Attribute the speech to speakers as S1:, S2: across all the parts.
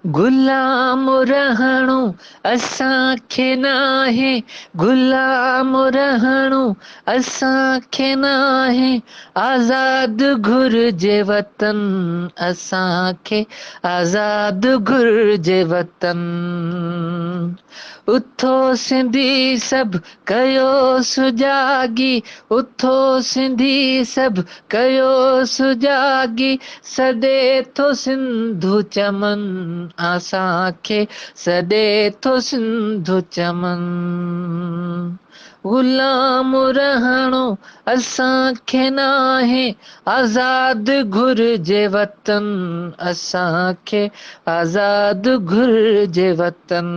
S1: गुलाम रहणो असांखे नाहे, गुलाम रहणो असांखे नाहे, आज़ाद घुर्जे वतन असांखे, आज़ाद घुर्जे वतन। उथो सिंधी सभु कयो सुजागी, उथो सिंधी सभु कयो सुजागी, सॾे थो सिंधु चमन असांखे, सॾे थो सिंधु चमन। गुलाम रहणो असांखे नाहे, आज़ाद घुर्जे वतन असांखे, आज़ाद घुर्जे वतन।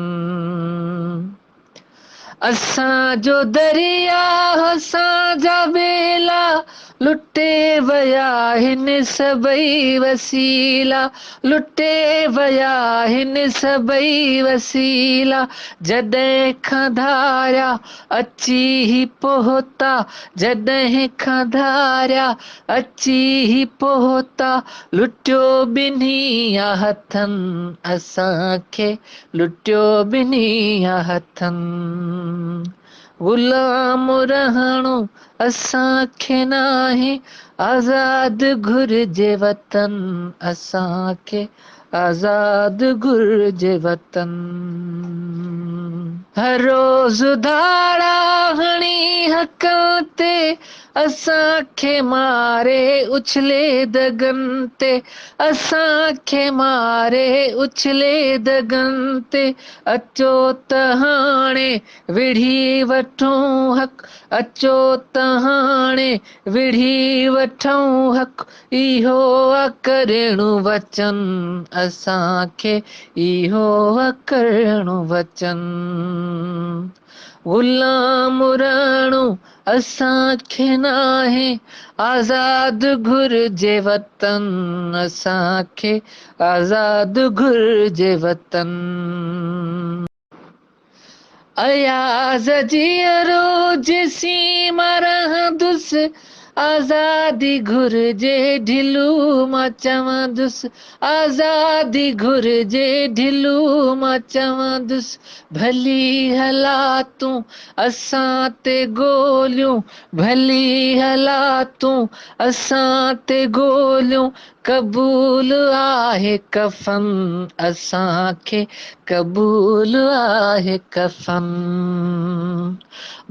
S1: असांजो दरिया असांजा ॿेला लुटे वया हिन सभई वसीला, लुटे वया हिन सभई वसीला, जॾहिं खां धारिया अची ही पहुता, जॾहिं खां धारिया अची ही पहुता, लुटियो ॿिन्ही हथनि असांखे, लुटियो ॿिन्ही हथनि। गुलाम रहणो असांखे नाहे, आज़ाद घुर्जे वतन असांखे, आज़ाद घुर्जे वतन। हर रोज़ धाड़ा हणी हक़नि ते असांखे मारे उछले दगन ते, असांखे मारे उछले दगन ते, अचो त हाणे विढ़ी वठूं हक़, अचो त हाणे विढ़ी वठूं हक़, इहो आ करिणो वचन असांखे, इहो आ करिणो वचन। गुलाम रहणो असांखे नाहे, आज़ाद घुर्जे वतन असांखे, आज़ाद घुर्जे वतन। अयाज़ जीअरो जेसीं मां रहंदुसि, आज़ादी घुर्जे ढिलू मां चवंदुसि, आज़ादी घुर्जे ढिलू मां चवंदुसि, भली हालातूं असां ते ॻोल्हियूं, भली हालातूं असां ते ॻोल्हियूं, क़बूल आहे कफ़न असांखे, क़बूल आहे कफ़न।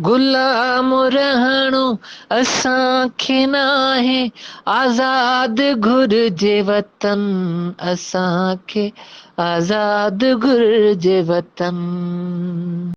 S1: गुलाम रहणो असांखे नाहे, आज़ाद घुर्जे वतन असांखे, आज़ाद घुर्जे वतन।